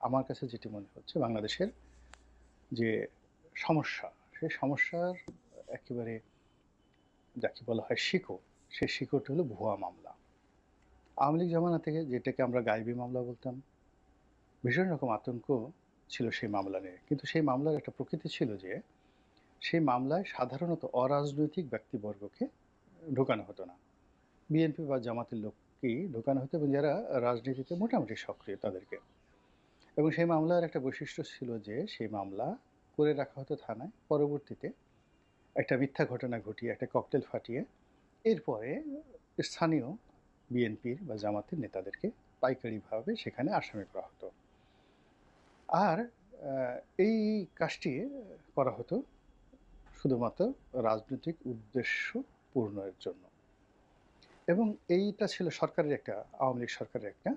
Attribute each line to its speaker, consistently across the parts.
Speaker 1: আমার কাছে যেটি মনে হচ্ছে বাংলাদেশের যে সমস্যা, সেই সমস্যার একেবারে যাকে বলা হয় শিকড়, সেই শিকড়টা হলো ভুয়া মামলা। আওয়ামী লীগ জমানা থেকে যেটাকে আমরা গায়েবী মামলা বলতাম, ভীষণ রকম আতঙ্ক ছিল সেই মামলা নিয়ে। কিন্তু সেই মামলার একটা প্রকৃতি ছিল যে সেই মামলায় সাধারণত অরাজনৈতিক ব্যক্তিবর্গকে ঢোকানো হতো না। বিএনপি বা জামাতের লোককেই ঢোকানো হতো এবং যারা রাজনীতিতে মোটামুটি সক্রিয় তাদেরকে। এবং সেই মামলার একটা বৈশিষ্ট্য ছিল যে সেই মামলা করে রাখা হতো থানায়, পরবর্তীতে একটা মিথ্যা ঘটনা ঘটিয়ে একটা ককটেল ফাটিয়ে এরপরে স্থানীয় বিএনপির বা জামাতের নেতাদেরকে পাইকারিভাবে সেখানে আসামি করা হতো। আর এই কাজটি করা হতো শুধুমাত্র রাজনৈতিক উদ্দেশ্য পূরণের জন্য। এবং এইটা ছিল সরকারের একটা, আওয়ামী লীগ সরকারের একটা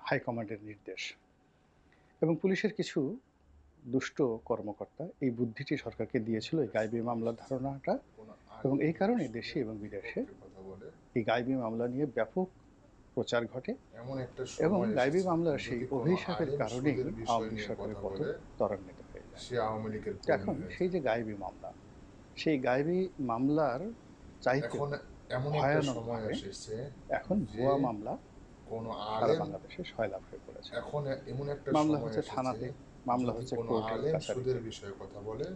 Speaker 1: হাইকমান্ডের নির্দেশ। এবং পুলিশের কিছু দুষ্ট কর্মকর্তা এই বুদ্ধিটি সরকারকে দিয়েছিল এই গায়েবী মামলার ধারণাটা, এবং এই কারণে দেশে এবং বিদেশে এই গায়েবী মামলা নিয়ে ব্যাপক প্রচার ঘটে এবং গায়েবী মামলার সেই অভিশাপের কারণেই আওয়ামী লীগ সরকারের পতন ত্বরান্বিত হয়ে যায়। এখন সেই যে গায়েবী মামলা, সেই গায়েবী মামলার চাইতে ভয়ানকভাবে এখন ভুয়া মামলা সারা বাংলাদেশে সয়লাভ হয়ে পড়েছে। মামলা হচ্ছে থানাতে, মামলা হচ্ছে কোর্টের কাছারিতে,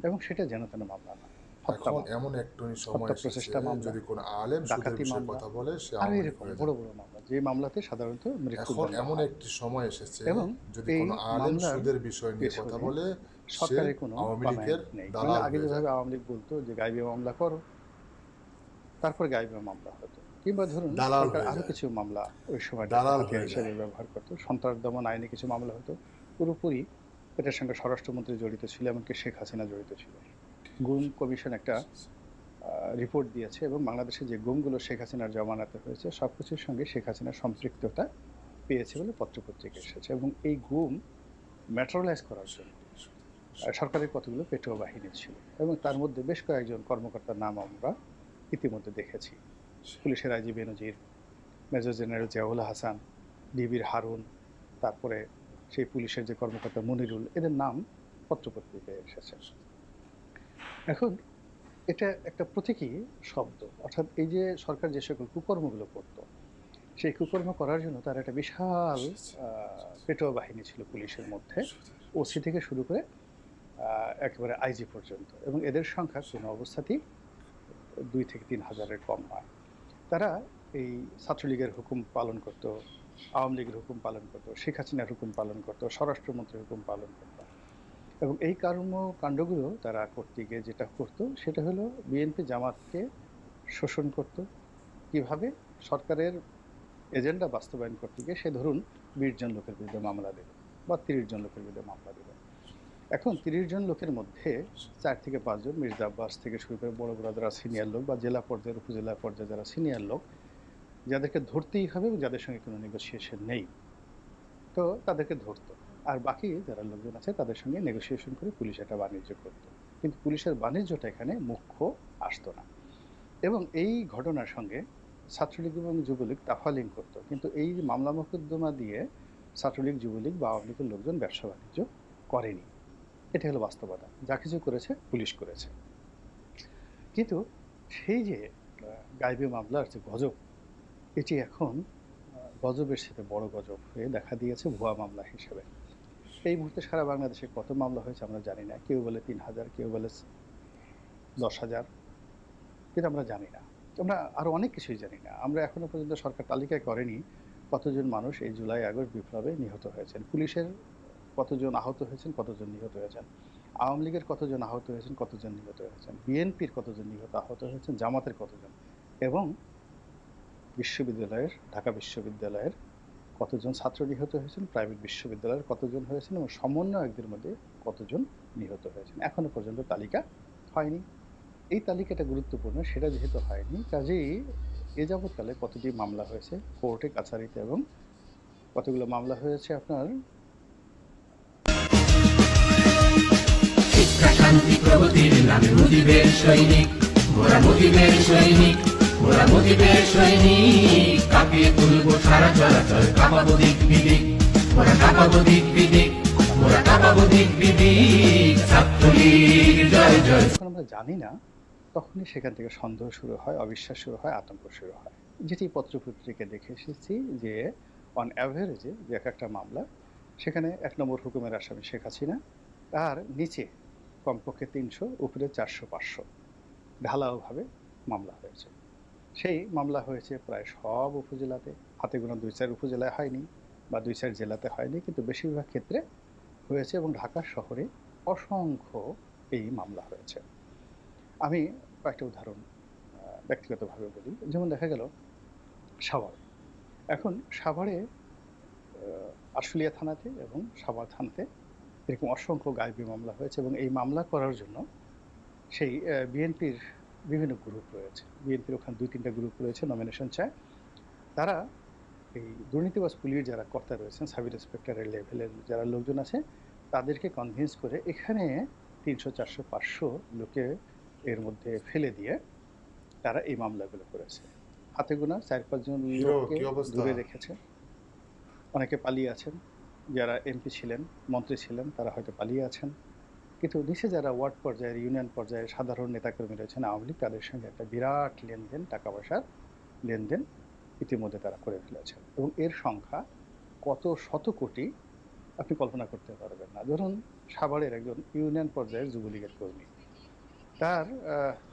Speaker 1: এবং সেটা যেন তেন মামলা না, হত্যা প্রচেষ্টা মামলা, ডাকাতি মামলা, আর এরকম বড় বড় মামলা, যে মামলাতে সাধারণত মৃত্যু
Speaker 2: এমন একটি সময় এসেছে
Speaker 1: এবং
Speaker 2: এই মামলার বিষয় নিয়ে কথা বলে
Speaker 1: সরকারের কোনো নেই। আগে যেভাবে আওয়ামী লীগ বলতো যে গায়েবী মামলা করো, তারপর গায়েবী মামলা হতো, কিংবা ধরুন সরকার আরো কিছু মামলা ওই সময় হিসেবে ব্যবহার করতো, সন্ত্রাস দমন আইনে কিছু মামলা হতো, পুরোপুরি এটার সঙ্গে স্বরাষ্ট্রমন্ত্রী জড়িত ছিল, এমনকি শেখ হাসিনা জড়িত ছিল। গুম কমিশন একটা রিপোর্ট দিয়েছে এবং বাংলাদেশে যে গুমগুলো শেখ হাসিনার জমানাতে হয়েছে সব কিছুর সঙ্গে শেখ হাসিনার সম্পৃক্ততা পেয়েছে বলে পত্রপত্রিকা এসেছে। এবং এই গুম ম্যাটেরিয়ালাইজ করার জন্য সরকারের কতগুলো পেটোয়া বাহিনী ছিল, এবং তার মধ্যে বেশ কয়েকজন কর্মকর্তার নাম আমরা ইতিমধ্যে দেখেছি। পুলিশের আইজি বেনজির, মেজর জেনারেল জিয়াউল হাসান, ডিবির হারুন, তারপরে সেই পুলিশের যে কর্মকর্তা মনিরুল, এদের নাম পত্রপত্রিকায় এসেছে। এখন এটা একটা প্রতীকী শব্দ, অর্থাৎ এই যে সরকার যে সকল কুকর্মগুলো করত, সেই কুকর্ম করার জন্য তার একটা বিশাল পেটোয়া বাহিনী ছিল পুলিশের মধ্যে, ওসি থেকে শুরু করে একেবারে আইজি পর্যন্ত, এবং এদের সংখ্যা কোনো অবস্থাতেই 2 থেকে 3 হাজারের কম নয়। তারা এই ছাত্রলীগের হুকুম পালন করত, আওয়ামী লীগের হুকুম পালন করত, শেখ হাসিনার হুকুম পালন করত, স্বরাষ্ট্রমন্ত্রীর হুকুম পালন করত। এবং এই কর্মকাণ্ডগুলো তারা করতে গিয়ে যেটা করতো সেটা হলো বিএনপি জামাতকে শোষণ করত। কিভাবে? সরকারের এজেন্ডা বাস্তবায়ন করতে গিয়ে সে ধরুন 20 জন লোকের বিরুদ্ধে মামলা দেবে বা 30 জন লোকের বিরুদ্ধে মামলা দেবে। এখন 30 জন লোকের মধ্যে 4 থেকে 5 জন, মির্জা আব্বাস থেকে শুরু করে বড় বড় যারা সিনিয়র লোক বা জেলা পর্যায়ের উপজেলা পর্যায়ে যারা সিনিয়র লোক, যাদেরকে ধরতেই হবে এবং যাদের সঙ্গে কোনো নেগোসিয়েশন নেই, তো তাদেরকে ধরতো। আর বাকি যারা লোকজন আছে তাদের সঙ্গে নেগোসিয়েশন করে পুলিশ একটা বাণিজ্য করতো, কিন্তু পুলিশের বাণিজ্যটা এখানে মুখ্য আসতো না। এবং এই ঘটনার সঙ্গে ছাত্রলীগ এবং যুবলীগ তাফালিং করতো, কিন্তু এই মামলা মোকদ্দমা দিয়ে ছাত্রলীগ, যুবলীগ বা আওয়ামী লীগের লোকজন ব্যবসা বাণিজ্য করেনি। এটা হলো বাস্তবতা। যা কিছু করেছে পুলিশ করেছে। কিন্তু সেই যে গায়েবী মামলার যে গজব, এটি এখন গজবের সাথে বড় গজব হয়ে দেখা দিয়েছে ভুয়া মামলা হিসেবে। এই মুহূর্তে সারা বাংলাদেশে কত মামলা হয়েছে আমরা জানি না। কেউ বলে 3000, কেউ বলে 10,000, কিন্তু আমরা জানি না। আমরা আরও অনেক কিছুই জানি না। আমরা এখনো পর্যন্ত সরকার তালিকায় করেনি কতজন মানুষ এই জুলাই আগস্ট বিপ্লবে নিহত হয়েছেন, পুলিশের কতজন আহত হয়েছেন, কতজন নিহত হয়েছেন, আওয়ামী লীগের কতজন আহত হয়েছেন, কতজন নিহত হয়েছেন, বিএনপির কতজন নিহত আহত হয়েছেন, জামাতের কতজন, এবং বিশ্ববিদ্যালয়ের, ঢাকা বিশ্ববিদ্যালয়ের কতজন ছাত্র নিহত হয়েছেন, প্রাইভেট বিশ্ববিদ্যালয়ের কতজন হয়েছেন, এবং সমন্বয়কদের মধ্যে কতজন নিহত হয়েছেন। এখনো পর্যন্ত তালিকা হয়নি। এই তালিকাটা গুরুত্বপূর্ণ, সেটা যেহেতু হয়নি, কাজেই এ যাবৎকালে কতটি মামলা হয়েছে কোর্টে কাছারিতে, এবং কতগুলো মামলা হয়েছে আপনার
Speaker 3: শান্তি প্রগতির নামে মোটিভের সৈনিক, মোরা মোটিভের সৈনিক, মোরা মোটিভের সৈনিক, কাঁপিয়ে তুলবো সারা চলাচল, কাঁপাবো দিক বিদিক, মোরা কাঁপাবো দিক বিদিক। দিক বিদিক ছাত্রলীগ জয় জয়।
Speaker 1: যখন আমরা জানি না তখনই সেখান থেকে সন্দেহ শুরু হয়, অবিশ্বাস শুরু হয়, আতঙ্ক শুরু হয়। যেটি পত্রপত্রিকায় দেখে এসেছি যে অন অ্যাভারেজে যে একটা মামলা, সেখানে ১ নম্বর হুকুমের আসামি শেখ হাসিনা, তার নিচে কমপক্ষে ৩০০, উপরে ৪০০-৫০০ ঢালাওভাবে মামলা হয়েছে। সেই মামলা হয়েছে প্রায় সব উপজেলাতে, হাতে গোনা ২-৪ উপজেলায় হয়নি বা ২-৪ জেলাতে হয়নি, কিন্তু বেশিরভাগ ক্ষেত্রে হয়েছে এবং ঢাকা শহরে অসংখ্য এই মামলা হয়েছে। আমি কয়েকটা উদাহরণ ব্যক্তিগতভাবে বলি। যেমন দেখা গেল সাভার। এখন সাভারে আশুলিয়া থানাতে এবং সাভার থানাতে এরকম অসংখ্য গায়েবী মামলা হয়েছে এবং এই মামলা করার জন্য সেই বিএনপির বিভিন্ন গ্রুপ রয়েছে। বিএনপির ওখানে ২-৩টা গ্রুপ রয়েছে, নমিনেশন চায়। তারা এই দুর্নীতিবাজ পুলিশ যারা কর্তা রয়েছেন, সাব ইন্সপেক্টরের লেভেলের যারা লোকজন আছে, তাদেরকে কনভিন্স করে এখানে ৩০০, ৪০০, ৫০০ লোকে এর মধ্যে ফেলে দিয়ে তারা এই মামলাগুলো করেছে। হাতে গোনা ৪-৫ জন লোককে দূরে রেখেছে। অনেকে পালিয়ে আছেন। যারা এমপি ছিলেন, মন্ত্রী ছিলেন, তারা হয়তো পালিয়ে আছেন। কিন্তু নিচে যারা ওয়ার্ড পর্যায়ের, ইউনিয়ন পর্যায়ের সাধারণ নেতাকর্মী রয়েছেন আওয়ামী লীগ, তাদের সঙ্গে একটা বিরাট লেনদেন, টাকা পয়সার লেনদেন ইতিমধ্যে তারা করে ফেলেছেন এবং এর সংখ্যা কত শত কোটি আপনি কল্পনা করতে পারবেন না। ধরুন সাভারের একজন ইউনিয়ন পর্যায়ের যুবলীগের কর্মী, তার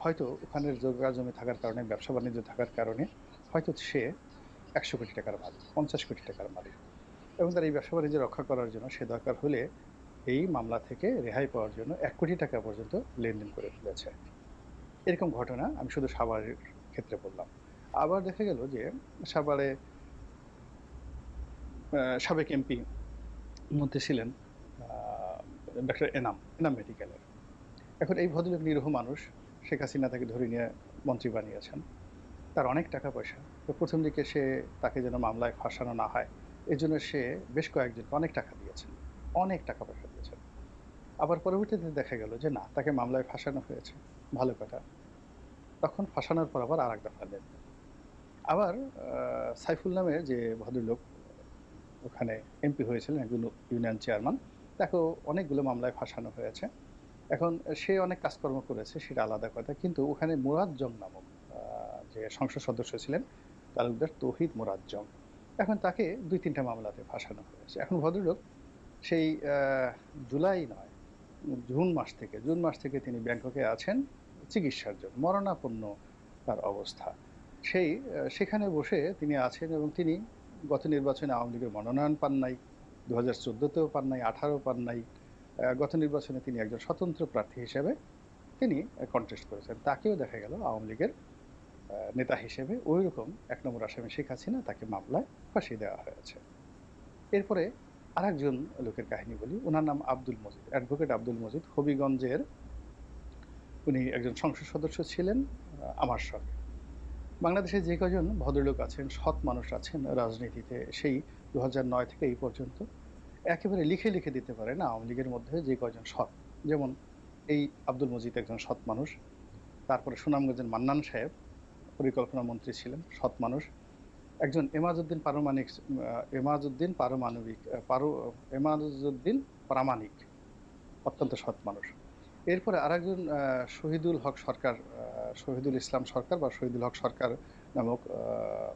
Speaker 1: হয়তো ওখানের জায়গা জমি থাকার কারণে, ব্যবসা বাণিজ্য থাকার কারণে হয়তো সে ১০০ কোটি টাকার মালিক, ৫০ কোটি টাকার মালিক এবং তার এই ব্যবসা বাণিজ্য রক্ষা করার জন্য সে দরকার হলে এই মামলা থেকে রেহাই পাওয়ার জন্য ১ কোটি টাকা পর্যন্ত লেনদেন করে ফেলেছে। এরকম ঘটনা আমি শুধু সাভারের ক্ষেত্রে বললাম। আবার দেখা গেল যে সাভারে সাবেক এমপি মধ্যে ছিলেন ডক্টর এনাম মেডিকেলের। এখন এই ভদ্রলোক নিরীহ মানুষ, শেখ হাসিনা তাকে ধরে নিয়ে মন্ত্রী বানিয়েছেন। তার অনেক টাকা পয়সা। তো প্রথম দিকে তাকে যেন মামলায় ফাঁসানো না হয়, এজন্য সে বেশ কয়েকজনকে অনেক টাকা দিয়েছেন, অনেক টাকা পয়সা দিয়েছেন। আবার পরবর্তীতে দেখা গেল যে না, তাকে মামলায় ফাঁসানো হয়েছে, ভালো কথা। তখন ফাঁসানোর পর আবার আর এক দফা লেনদেন। আবার সাইফুল নামে যে ভদ্রলোক ওখানে এমপি হয়েছিলেন, একজন ইউনিয়ন চেয়ারম্যান, তাকেও অনেকগুলো মামলায় ফাঁসানো হয়েছে। এখন সে অনেক কাজকর্ম করেছে, সেটা আলাদা কথা, কিন্তু ওখানে মুরাজ্জম নামক যে সংসদ সদস্য ছিলেন, তালুকদার তৌহিদ মুরাজ্জম, এখন তাকে ২-৩টা মামলাতে ফাঁসানো হয়েছে। এখন ভদ্রলোক সেই জুলাই নয়, জুন মাস থেকে তিনি ব্যাংককে আছেন চিকিৎসার জন্য, মরণাপন্ন তার অবস্থা। সেখানে বসে তিনি আছেন এবং তিনি গত নির্বাচনে আওয়ামী লীগের মনোনয়ন পান নাই, ২০১৪তেও পান নাই, ২০১৮ পান নাই। গত নির্বাচনে তিনি একজন স্বতন্ত্র প্রার্থী হিসেবে তিনি কন্টেস্ট করেছেন। তাকেও দেখা গেল আওয়ামী লীগের নেতা হিসেবে ওই রকম ১ নম্বর আসামি শেখ হাসিনা, তাকে মামলায় ফাঁসি দেওয়া হয়েছে। এরপরে আরেকজন লোকের কাহিনী বলি। ওনার নাম আব্দুল মজিদ, অ্যাডভোকেট আব্দুল মজিদ, হবিগঞ্জের। উনি একজন সংসদ সদস্য ছিলেন আমার সঙ্গে। বাংলাদেশে যে কজন ভদ্রলোক আছেন, সৎ মানুষ আছেন রাজনীতিতে, সেই ২০০৯ থেকে এই পর্যন্ত একেবারে লিখে লিখে দিতে পারেন আওয়ামী লীগের মধ্যে যে কজন সৎ। যেমন এই আব্দুল মজিদ একজন সৎ মানুষ। তারপরে সুনামগঞ্জের মান্নান সাহেব পরিকল্পনা মন্ত্রী ছিলেন, সৎ মানুষ। একজন এমাজউদ্দিন প্রামাণিক, অত্যন্ত সৎ মানুষ। এরপরে আরেকজন শহীদুল ইসলাম সরকার বা শহীদুল হক সরকার নামক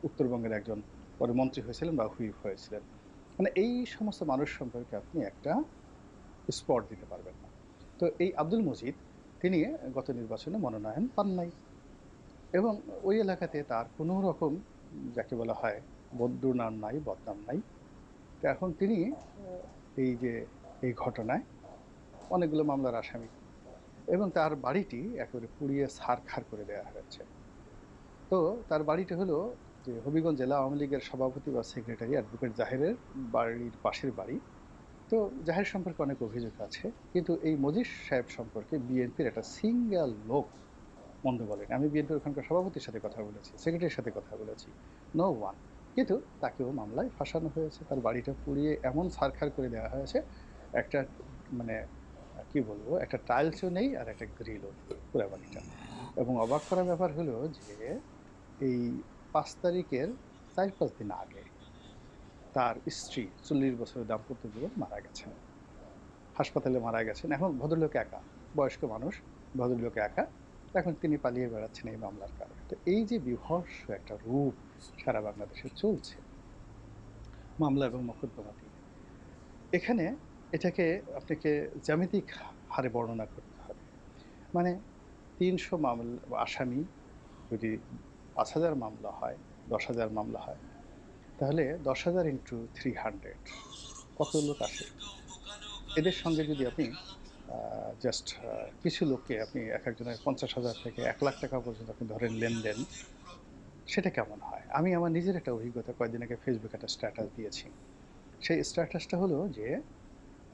Speaker 1: উত্তরবঙ্গের একজন পরে মন্ত্রী হয়েছিলেন বা হুইপ হয়েছিলেন। মানে এই সমস্ত মানুষ সম্পর্কে আপনি একটা স্পট দিতে পারবেন না। তো এই আব্দুল মজিদ, তিনি গত নির্বাচনে মনোনয়ন পান নাই এবং ওই এলাকাতে তার কোনো রকম যাকে বলা হয় বদনাম নাই, বদনাম নাই। তো এখন তিনি এই ঘটনায় অনেকগুলো মামলার আসামি এবং তার বাড়িটি একেবারে পুড়িয়ে ছারখার করে দেওয়া হয়েছে। তো তার বাড়িটি হলো যে হবিগঞ্জ জেলা আওয়ামী লীগের সভাপতি বা সেক্রেটারি অ্যাডভোকেট জাহেরের বাড়ির পাশের বাড়ি। তো জাহের সম্পর্কে অনেক অভিযোগ আছে, কিন্তু এই মজিদ সাহেব সম্পর্কে বিএনপির একটা সিঙ্গেল লোক মন্দ বলেন। আমি বিএনপির ওখানকার সভাপতির সাথে কথা বলেছি, সেক্রেটারির সাথে কথা বলেছি, নো ওয়ান। কিন্তু তাকেও মামলায় ফাঁসানো হয়েছে, তার বাড়িটা পুড়িয়ে এমন ছারখার করে দেওয়া হয়েছে, একটা মানে কি বলবো, একটা টাইলসও নেই আর একটা গ্রিলও নেই পুরো বাড়িটা। এবং অবাক করার ব্যাপার হলো যে এই ৫ তারিখের ৪-৫ দিন আগে তার স্ত্রী ৪০ বছরের দাম্পত্য জীবন মারা গেছেন। হাসপাতালে মারা গেছেন। এখন ভদ্রলোক একা, বয়স্ক মানুষ, ভদ্রলোক একা। এখন তিনি পালিয়ে বেড়াচ্ছেন এই মামলার কারণে। তো এই যে বীভৎস একটা রূপ সারা বাংলাদেশে চলছে মামলা এবং মোকদ্দমা দিয়ে, এখানে এটাকে আপনাকে জ্যামিতিক হারে বর্ণনা করতে হবে। মানে ৩০০ আসামি যদি ৫,০০০ মামলা হয়, ১০,০০০ মামলা হয়, তাহলে ১০,০০০ ইন্টু 300 কত লোক আসে? এদের সঙ্গে যদি আপনি জাস্ট কিছু লোককে আপনি একেকজনের ৫০,০০০ থেকে ১,০০,০০০ টাকা পর্যন্ত আপনি ধরেন লেনদেন, সেটা কেমন হয়? আমি আমার নিজের একটা অভিজ্ঞতা কয়েকদিন আগে ফেসবুকে একটা স্ট্যাটাস দিয়েছি। সেই স্ট্যাটাসটা হলো যে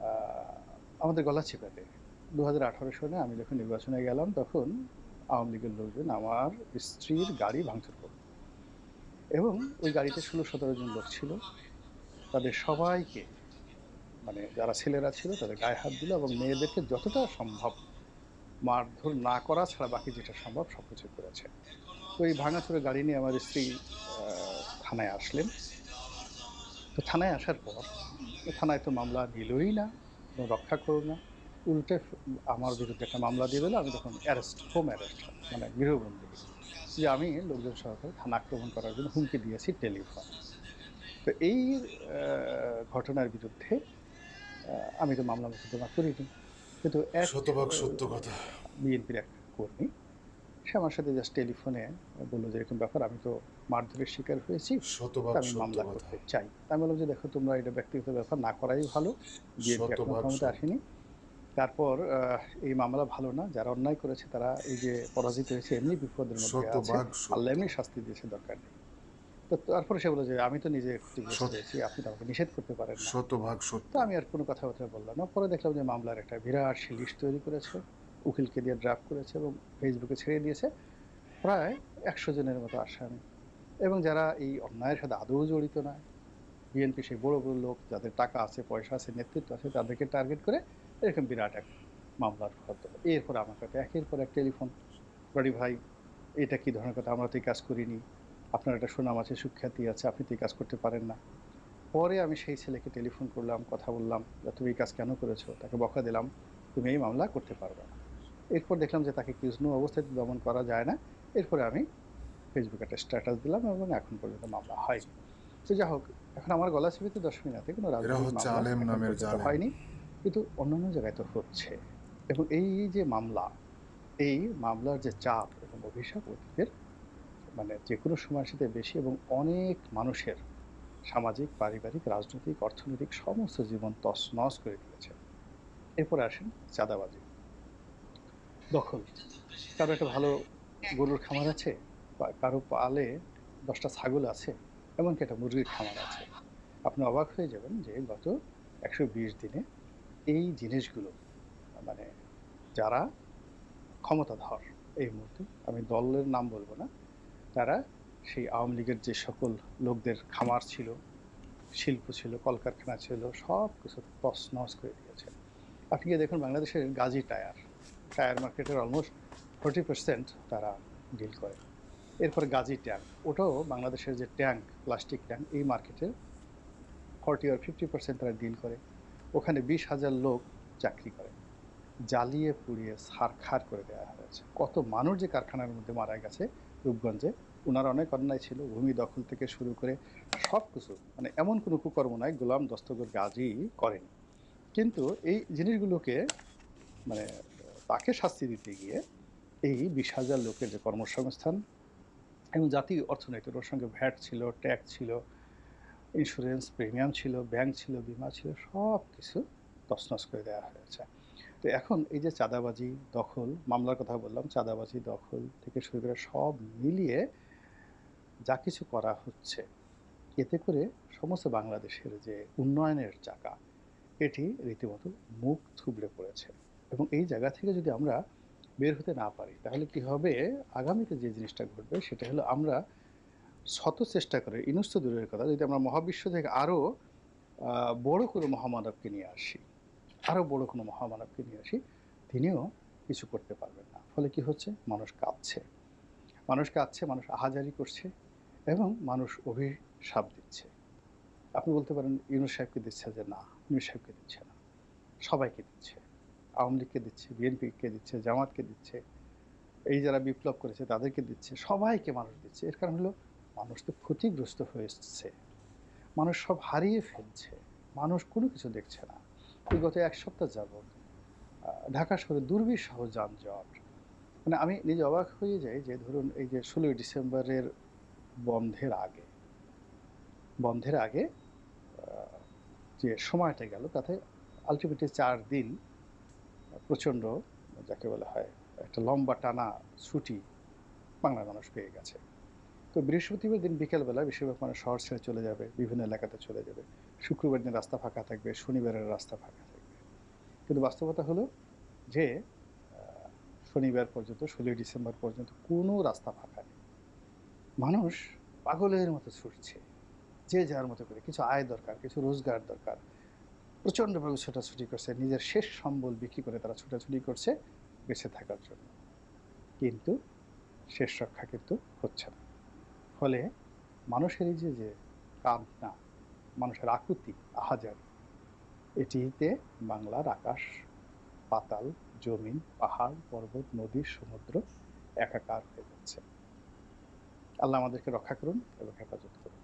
Speaker 1: আ আমাদের গলাচিপাতে ২০১৮ সনে আমি যখন নির্বাচনে গেলাম, তখন আওয়ামী লীগের লোকজন আমার স্ত্রীর গাড়ি ভাঙচুর করল এবং ওই গাড়িতে ১৬-১৭ জন লোক ছিল। তাদের সবাইকে, মানে যারা ছেলেরা ছিল তাদের গায়ে হাত দিল এবং মেয়েদেরকে যতটা সম্ভব মারধর না করা ছাড়া বাকি যেটা সম্ভব সবকিছু করেছে। তো এই ভাঙাচোরা গাড়ি নিয়ে আমার স্ত্রী থানায় আসলেন। তো থানায় আসার পর থানায় তো মামলা নিলই না, কোনো রক্ষা করল না। উল্টে আমার বিরুদ্ধে একটা মামলা দিয়ে দিল। আমি তখন হোম অ্যারেস্ট, মানে গৃহবন্দী, যে আমি লোকজন সহকারে থানা আক্রমণ করার জন্য হুমকি দিয়েছি টেলিফোন। তো এই ঘটনার বিরুদ্ধে আমি তো মামলা মোকদ্দমা করিনি, কিন্তু এক
Speaker 2: শতভাগ সত্য কথা।
Speaker 1: বিএনপির এক কর্মী সে আমার সাথে জাস্ট টেলিফোনে বললো যে এরকম ব্যাপার, আমি তো মারধরের শিকার হয়েছি,
Speaker 2: শতভাগ
Speaker 1: আমি
Speaker 2: সত্য
Speaker 1: মামলা
Speaker 2: কথা।
Speaker 1: করতে চাই। আমি বললাম যে দেখো, তোমরা এটা ব্যক্তিগত ব্যাপার না করাই ভালো, বিএনপি এখনো
Speaker 2: শতভাগ
Speaker 1: ক্ষমতা
Speaker 2: সত্য।
Speaker 1: আসেনি। তারপর এই মামলা ভালো না, যারা অন্যায় করেছে তারা এই যে পরাজিত হয়েছে এমনি বিপদের মধ্যে আছে,
Speaker 2: শতভাগ সত্য।
Speaker 1: আল্লাহ এমনি শাস্তি দিয়েছে, দরকার নেই। তো তারপরে সে বলল যে আমি তো নিজে ক্ষতিগ্রস্ত হয়েছি, আপনি তো আমাকে নিষেধ করতে পারেন না।
Speaker 2: শতভাগ সত্য।
Speaker 1: তো আমি আর কোনো কথাবার্তা বললাম না। পরে দেখলাম যে মামলার একটা বিরাট সে লিস্ট তৈরি করেছে, উকিলকে দিয়ে ড্রাফট করেছে এবং ফেসবুকে ছেড়ে দিয়েছে প্রায় ১০০ জনের মতো আসামি, এবং যারা এই অন্যায়ের সাথে আদৌ জড়িত নয়। বিএনপি সেই বড় বড় লোক যাদের টাকা আছে, পয়সা আছে, নেতৃত্ব আছে, তাদেরকে টার্গেট করে এরকম বিরাট এক মামলার ফত। এরপর আমার কাছে একের পর এক টেলিফোন, রনি ভাই এটা কী ধরনের কথা, আমরা তো এই কাজ করিনি, আপনার একটা সুনাম আছে, সুখ্যাতি আছে, আপনি তো এই কাজ করতে পারেন না। পরে আমি সেই ছেলেকে টেলিফোন করলাম, কথা বললাম যে তুমি এই কাজ কেন করেছো, তাকে বকা দিলাম, তুমি এই মামলা করতে পারবে না। এরপর দেখলাম যে তাকে কোনো অবস্থায় দমন করা যায় না। এরপরে আমি ফেসবুকে একটা স্ট্যাটাস দিলাম এবং এখন পর্যন্ত মামলা হয়নি। তো যা হোক, এখন আমার গলা চিবিতে ১০ মিনিটে কোনো রাজনৈতিক মামলা হয়নি, কিন্তু অন্যান্য জায়গায় তো হচ্ছে। এবং এই যে মামলা, এই মামলার যে চাপ এবং অভিশাপ অতীতের, মানে যে কোনো সময়ের সাথে বেশি, এবং অনেক মানুষের সামাজিক, পারিবারিক, রাজনৈতিক, অর্থনৈতিক সমস্ত জীবন তছনছ করে দিয়েছে। এরপরে আসেন চাঁদাবাজি, দখল। কারো একটা ভালো গরুর খামার আছে, বা কারো পালে ১০টা ছাগল আছে, এমনকি একটা মুরগির খামার আছে। আপনি অবাক হয়ে যাবেন যে গত ১২০ দিনে এই জিনিসগুলো, মানে যারা ক্ষমতাধর এই মুহূর্তে, আমি দলের নাম বলবো না, তারা সেই আওয়ামী লীগের যে সকল লোকদের খামার ছিল, শিল্প ছিল, কলকারখানা ছিল, সব কিছু তছনছ করে দিয়েছে। আপনি গিয়ে দেখুন বাংলাদেশের গাজী টায়ার মার্কেটের অলমোস্ট 40% তারা ডিল করে। এরপরে গাজী ট্যাঙ্ক, ওটাও বাংলাদেশের যে ট্যাঙ্ক, প্লাস্টিক ট্যাঙ্ক, এই মার্কেটের 40 আর 50% তারা ডিল করে। ওখানে 20,000 লোক চাকরি করে। জ্বালিয়ে পুড়িয়ে ছারখার করে দেওয়া হয়েছে। কত মানুষ যে কারখানার মধ্যে মারা গেছে রূপগঞ্জে। ওনার অনেক অন্যায় ছিল, ভূমি দখল থেকে শুরু করে সব কিছু, মানে এমন কোনো কুকর্ম নাই গোলাম দস্তগীর গাজী করেনি। কিন্তু এই জিনিসগুলোকে, মানে তাকে শাস্তি দিতে গিয়ে এই 20,000 লোকের যে কর্মসংস্থান এবং জাতীয় অর্থনীতির, ওর সঙ্গে ভ্যাট ছিল, ট্যাক্স ছিল, ইন্স্যুরেন্স প্রিমিয়াম ছিল, ব্যাংক ছিল, বিমা ছিল, সব কিছু তছনছ করে দেওয়া হয়েছে। তো এখন এই যে চাঁদাবাজি, দখল, মামলার কথা বললাম, চাঁদাবাজি, দখল থেকে শুরু করে সব মিলিয়ে যা কিছু করা হচ্ছে, এতে করে সমস্ত বাংলাদেশের যে উন্নয়নের চাকা, এটি রীতিমতো মুখ থুবড়ে পড়েছে। এবং এই জায়গা থেকে যদি আমরা বের হতে না পারি, তাহলে কি হবে, আগামীতে যে জিনিসটা ঘটবে সেটা হলো, আমরা শত চেষ্টা করে, ইনুস তো দূরের কথা, যদি আমরা মহাবিশ্ব থেকে আরও বড় কোনো মহামানবকে নিয়ে আসি, আরও বড় কোনো মহামানবকে নিয়ে আসি, তিনিও কিছু করতে পারবেন না। ফলে কি হচ্ছে, মানুষ কাঁদছে, মানুষ আহাজারি করছে এবং মানুষ অভিশাপ দিচ্ছে। আপনি বলতে পারেন ইউনূস সাহেবকে দিচ্ছে, যে না, ইউনূস সাহেবকে দিচ্ছে না, সবাইকে দিচ্ছে, আওয়ামী লীগকে দিচ্ছে, বিএনপিকে দিচ্ছে, জামাতকে দিচ্ছে, এই যারা বিপ্লব করেছে তাদেরকে দিচ্ছে, সবাইকে মানুষ দিচ্ছে। এর কারণ হলো মানুষ তো ক্ষতিগ্রস্ত হয়েছে, মানুষ সব হারিয়ে ফেলছে, মানুষ কোনো কিছু দেখছে না। এই গত এক সপ্তাহ যাবৎ ঢাকা শহরে দুর্বিষহ যানজট, মানে আমি নিজে অবাক হয়ে যাই যে ধরুন এই যে 16ই ডিসেম্বরের বন্ধের আগে যে সময়টা গেল তাতে আলটিমেটলি 4 দিন প্রচণ্ড, যাকে বলা হয় একটা লম্বা টানা ছুটি বাংলার মানুষ পেয়ে গেছে। তো বৃহস্পতিবার দিন বিকেলবেলা বেশিরভাগ মানুষ শহর ছেড়ে চলে যাবে, বিভিন্ন এলাকাতে চলে যাবে। শুক্রবার দিন রাস্তা ফাঁকা থাকবে, শনিবারের রাস্তা ফাঁকা থাকবে। কিন্তু বাস্তবতা হলো যে শনিবার পর্যন্ত 16ই ডিসেম্বর পর্যন্ত কোনো রাস্তা ফাঁকা নেই। মানুষ পাগলের মতো ছুটছে, যে যার মতো করে। কিছু আয় দরকার, কিছু রোজগার দরকার, প্রচণ্ডভাবে ছোটাছুটি করছে, নিজের শেষ সম্বল বিক্রি করে তারা ছোটাছুটি করছে বেঁচে থাকার জন্য। কিন্তু শেষ রক্ষা কিন্তু হচ্ছে না। ফলে মানুষের এই যে কামনা, মানুষের আকুতি, আহাজারি, এটিতে বাংলার আকাশ পাতাল, জমিন, পাহাড়, পর্বত, নদী, সমুদ্র একাকার হয়ে যাচ্ছে। আল্লাহ আমাদেরকে রক্ষা করুন এবং হেফাজত করুন।